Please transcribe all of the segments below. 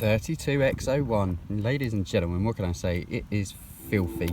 GA3003 Wheel. Ladies and gentlemen, what can I say? It is filthy.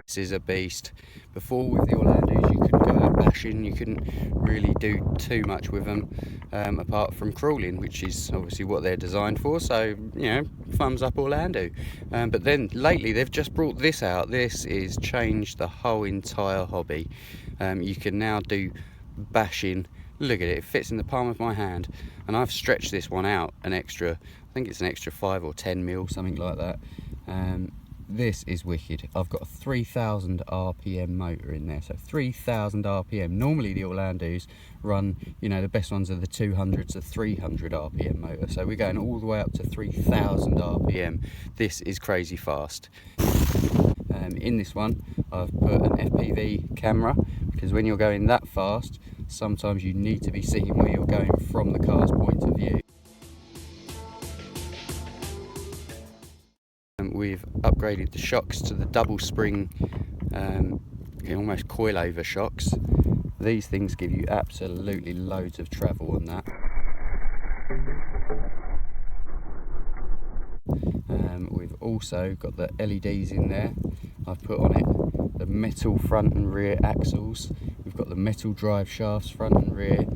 This is a beast. Before with the Orlandoos you couldn't go out bashing, you couldn't really do too much with them apart from crawling, which is obviously what they're designed for, so you know, thumbs up Orlando. But then lately they've just brought this out. This is changed the whole entire hobby. You can now do bashing. Look at it, it fits in the palm of my hand, and I've stretched this one out an extra, I think it's an extra 5 or 10 mil, something like that. This is wicked. I've got a 3000 RPM motor in there, so 3000 RPM. Normally the Orlandoos run, you know, the best ones are the 200s, the 300 RPM motor, so we're going all the way up to 3000 RPM. This is crazy fast. In this one I've put an FPV camera, because when you're going that fast sometimes you need to be seeing where you're going from the car's point of view. We've upgraded the shocks to the double spring, almost coilover shocks. These things give you absolutely loads of travel on that. We've also got the LEDs in there. I've put on it the metal front and rear axles. We've got the metal drive shafts front and rear.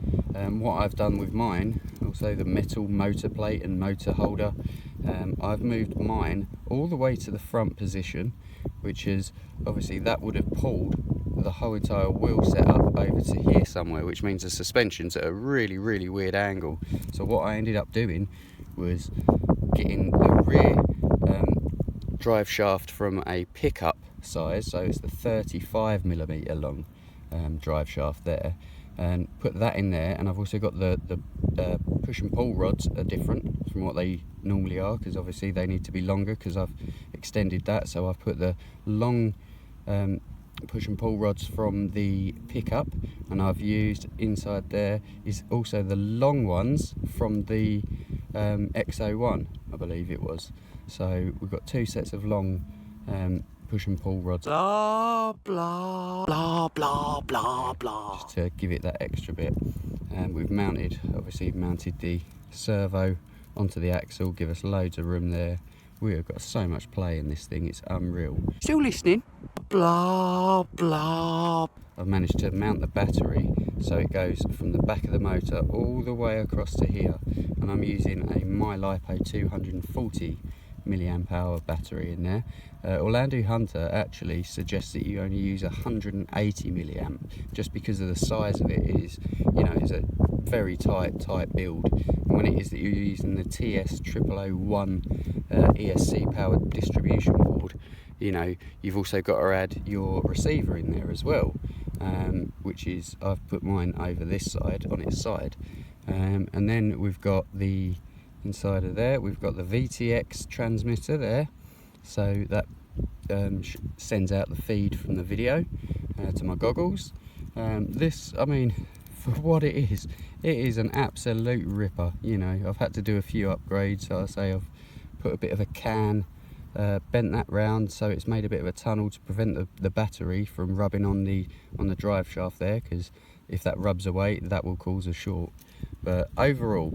What I've done with mine, also the metal motor plate and motor holder, I've moved mine all the way to the front position, which is obviously that would have pulled the whole entire wheel setup over to here somewhere, which means the suspension's at a really weird angle. So what I ended up doing was getting the rear drive shaft from a pickup size, so it's the 35mm long drive shaft there, and put that in there. And I've also got the push and pull rods are different from what they normally are, because obviously they need to be longer, because I've extended that. So I've put the long push and pull rods from the pickup, and I've used inside there is also the long ones from the X01, I believe it was. So we've got two sets of long push and pull rods, blah blah blah blah blah blah, just to give it that extra bit. And we've obviously mounted the servo onto the axle, give us loads of room there. We have got so much play in this thing, it's unreal. Still listening? Blah blah. I've managed to mount the battery so it goes from the back of the motor all the way across to here, and I'm using a lipo 240 milliamp hour battery in there. Orlandoo Hunter actually suggests that you only use 180 milliamp, just because of the size of it. Is, you know, it's a very tight build, and when it is that you're using the TS0011 ESC powered distribution board, you know, you've also got to add your receiver in there as well, which is, I've put mine over this side, on its side, and then we've got the inside of there, we've got the VTX transmitter there, so that sends out the feed from the video to my goggles. This, I mean, for what it is an absolute ripper. You know, I've had to do a few upgrades. So I say I've put a bit of a can, bent that round so it's made a bit of a tunnel to prevent the battery from rubbing on the drive shaft there, because if that rubs away that will cause a short. But overall,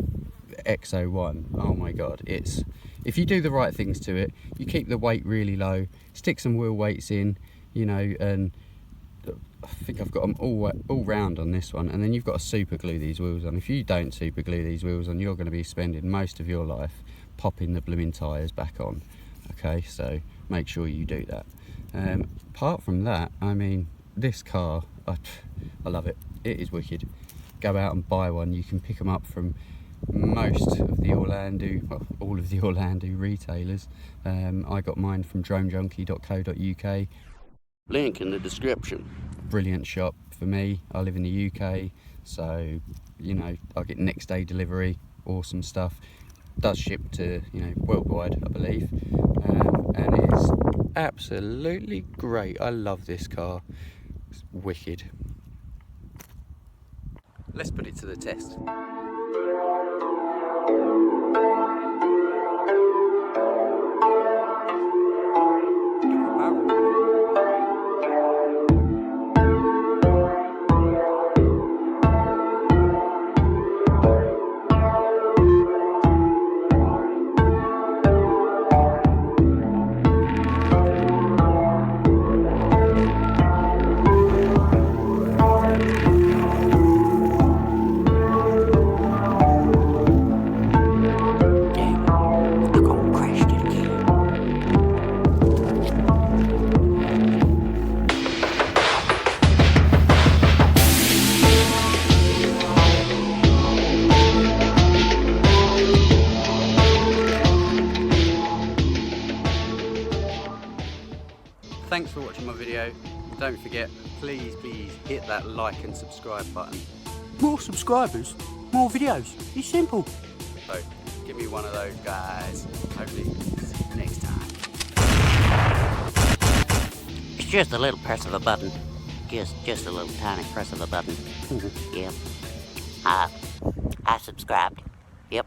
X01, oh my god, it's, if you do the right things to it, you keep the weight really low, stick some wheel weights in, you know, and I think I've got them all round on this one. And then you've got to super glue these wheels on. If you don't super glue these wheels on, you're going to be spending most of your life popping the blooming tyres back on. Okay, so make sure you do that. Apart from that, I mean, this car, I love it. It is wicked. Go out and buy one. You can pick them up from most of the Orlandoo, well, all of the Orlandoo retailers. I got mine from dronejunkie.co.uk. Link in the description. Brilliant shop for me. I live in the UK, so you know, I get next day delivery. Awesome stuff. Does ship to, you know, worldwide, I believe, and it's absolutely great. I love this car. It's wicked. Let's put it to the test. thanks for watching my video. Don't forget, please hit that like and subscribe button. More subscribers, more videos. It's simple. So give me one of those, guys. Hopefully see you next time. It's just a little press of a button. Just a little tiny press of a button. Yep. I subscribed. Yep.